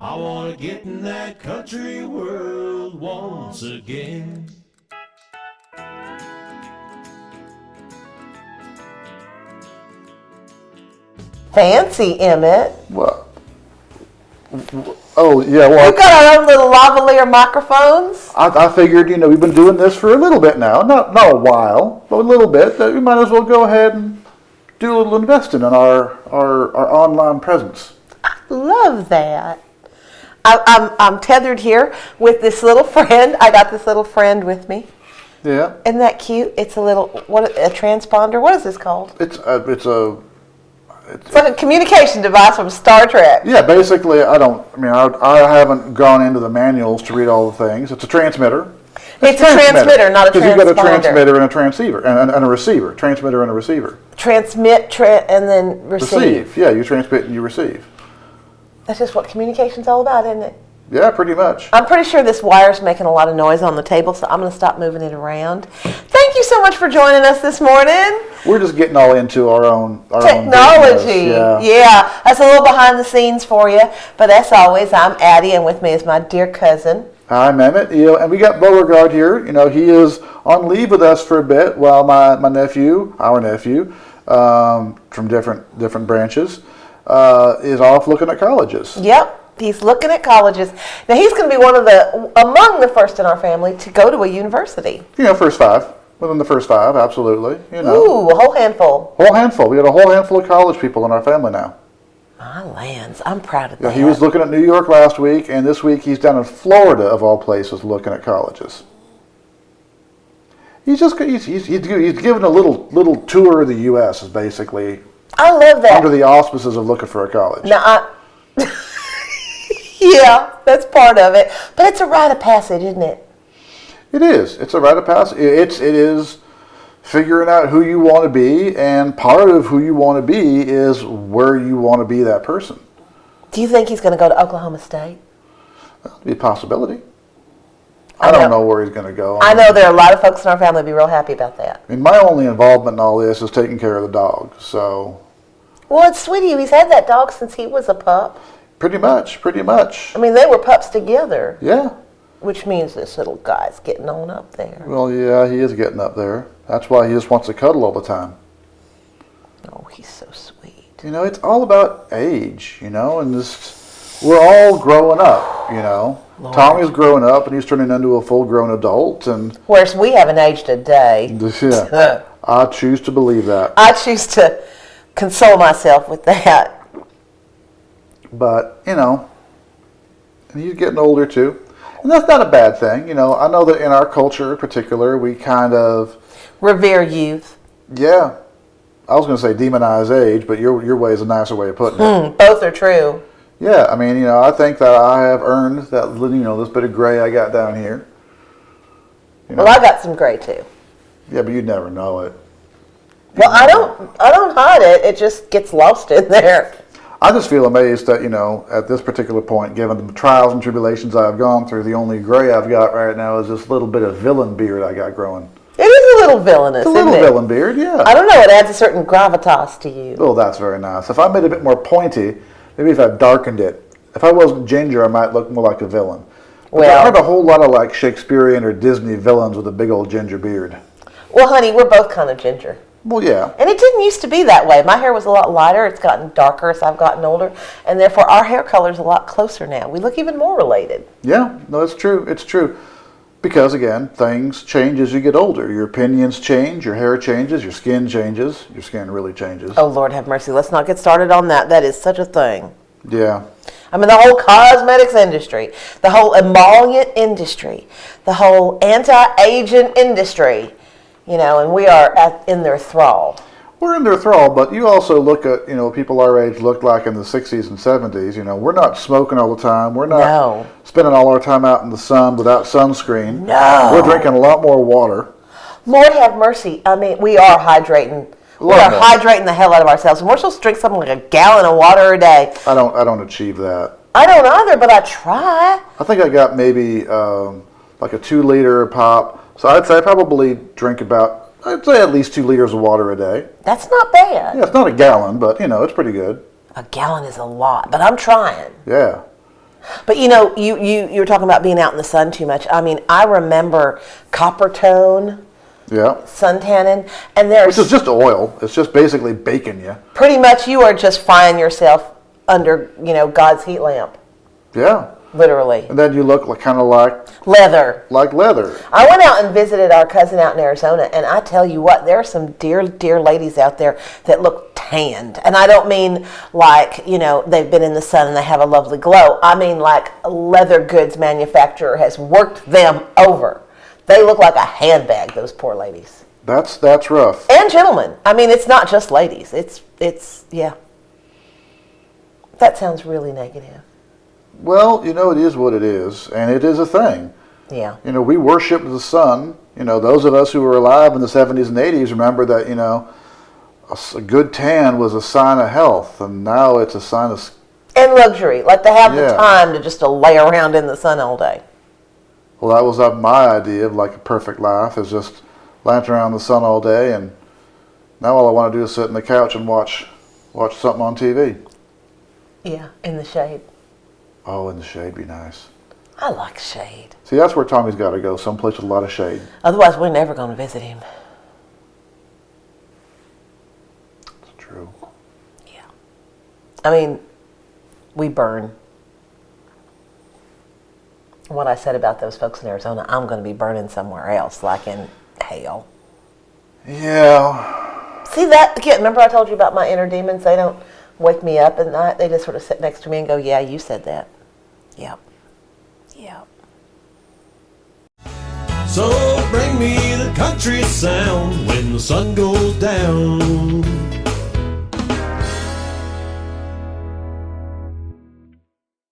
I wanna get in that country world once again. Fancy, Emmett. What? Oh, yeah, well, We've got our own little lavalier microphones. I figured, we've been doing this for a little bit now. Not a while, but a little bit. That we might as well go ahead and do a little investing in our online presence. Love that. I'm tethered here with this little friend. I got this little friend with me. Yeah. Isn't that cute? It's a little, a transponder? What is this called? It's like a communication device from Star Trek. Yeah, basically, I haven't gone into the manuals to read all the things. It's a transmitter. It's a transmitter, not a transponder. Because you've got a transmitter and a transceiver, and a receiver. Transmitter and a receiver. Transmit, and then receive. Yeah, you transmit and you receive. That's just what communication's all about, isn't it? Yeah, pretty much. I'm pretty sure this wire's making a lot of noise on the table, so I'm going to stop moving it around. Thank you so much for joining us this morning. We're just getting all into our own technology. Yeah, that's a little behind the scenes for you. But as always, I'm Addie, and with me is my dear cousin. Hi, I'm Emmet. And we got Beauregard here. He is on leave with us for a bit while our nephew, from different branches, is off looking at colleges. Yep. He's looking at colleges. Now, he's going to be among the first in our family to go to a university. First five. Within the first five, absolutely. Ooh, a whole handful. Whole handful. We got a whole handful of college people in our family now. My lands. I'm proud of that. Yeah, he was looking at New York last week, and this week he's down in Florida, of all places, looking at colleges. He's giving a little tour of the U.S. is basically. I love that. Under the auspices of looking for a college. Now, yeah, that's part of it. But it's a rite of passage, isn't it? It is. It's a rite of passage. It is figuring out who you want to be, and part of who you want to be is where you want to be that person. Do you think he's going to go to Oklahoma State? That'd be a possibility. I don't know where he's going to go. I know there are a lot of folks in our family who'd be real happy about that. My only involvement in all this is taking care of the dog. So. Well, it's sweet of you. He's had that dog since he was a pup. Pretty much. I mean, they were pups together. Yeah. Which means this little guy's getting on up there. Well, yeah, he is getting up there. That's why he just wants to cuddle all the time. Oh, he's so sweet. It's all about age, and we're all growing up, Lord. Tommy's growing up, and he's turning into a full-grown adult, and. Whereas we haven't aged a day. Yeah, I choose to believe that. I choose to console myself with that. But, and he's getting older too. And that's not a bad thing. I know that in our culture in particular, we kind of... Revere youth. Yeah. I was going to say demonize age, but your way is a nicer way of putting it. Both are true. Yeah, I think that I have earned that, this bit of gray I got down here. Well, I got some gray too. Yeah, but you'd never know it. Well, I don't hide it. It just gets lost in there. I just feel amazed that, at this particular point, given the trials and tribulations I've gone through, the only gray I've got right now is this little bit of villain beard I got growing. It is a little villainous, It's a little villain beard, yeah. I don't know. It adds a certain gravitas to you. Oh, that's very nice. If I made it a bit more pointy, maybe if I darkened it. If I wasn't ginger, I might look more like a villain. But I heard a whole lot of Shakespearean or Disney villains with a big old ginger beard. Well, honey, we're both kind of ginger. Well, yeah. And it didn't used to be that way. My hair was a lot lighter. It's gotten darker as I've gotten older. And therefore, our hair color's a lot closer now. We look even more related. Yeah, no, it's true. It's true. Because, again, things change as you get older. Your opinions change, your hair changes, your skin changes. Your skin really changes. Oh, Lord have mercy. Let's not get started on that. That is such a thing. Yeah. The whole cosmetics industry, the whole emollient industry, the whole anti-aging industry. And we are in their thrall. We're in their thrall, but you also look at, people our age looked like in the 60s and 70s. We're not smoking all the time. We're not spending all our time out in the sun without sunscreen. No. We're drinking a lot more water. Lord have mercy. We are hydrating. We are hydrating the hell out of ourselves. And we're supposed to drink something like a gallon of water a day. I don't achieve that. I don't either, but I try. I think I got maybe like a 2 liter pop. So I'd say I probably drink I'd say at least 2 liters of water a day. That's not bad. Yeah, it's not a gallon, but it's pretty good. A gallon is a lot, but I'm trying. Yeah. But you were talking about being out in the sun too much. I mean, I remember copper tone, suntanning, and which is just oil. It's just basically baking you. Pretty much, you are just frying yourself under God's heat lamp. Yeah. Literally. And then you look kind of like leather. Like leather. I went out and visited our cousin out in Arizona, and I tell you what, there are some dear, dear ladies out there that look tanned. And I don't mean like, they've been in the sun and they have a lovely glow. I mean like a leather goods manufacturer has worked them over. They look like a handbag, those poor ladies. That's rough. And gentlemen. I mean, it's not just ladies. It's yeah. That sounds really negative. Well, it is what it is, and it is a thing. Yeah. We worship the sun. Those of us who were alive in the 70s and 80s remember that, a good tan was a sign of health, and now it's a sign of... And luxury, like to have the time to just lay around in the sun all day. Well, that was my idea of like a perfect life, is just laying around in the sun all day, and now all I want to do is sit on the couch and watch something on TV. Yeah, in the shade. Oh, in the shade be nice. I like shade. See, that's where Tommy's got to go, someplace with a lot of shade. Otherwise, we're never going to visit him. It's true. Yeah. I mean, we burn. What I said about those folks in Arizona, I'm going to be burning somewhere else, like in hell. Yeah. See that? Remember I told you about my inner demons? They don't wake me up at night. They just sort of sit next to me and go, yeah, you said that. Yep. Yep. So bring me the country sound when the sun goes down.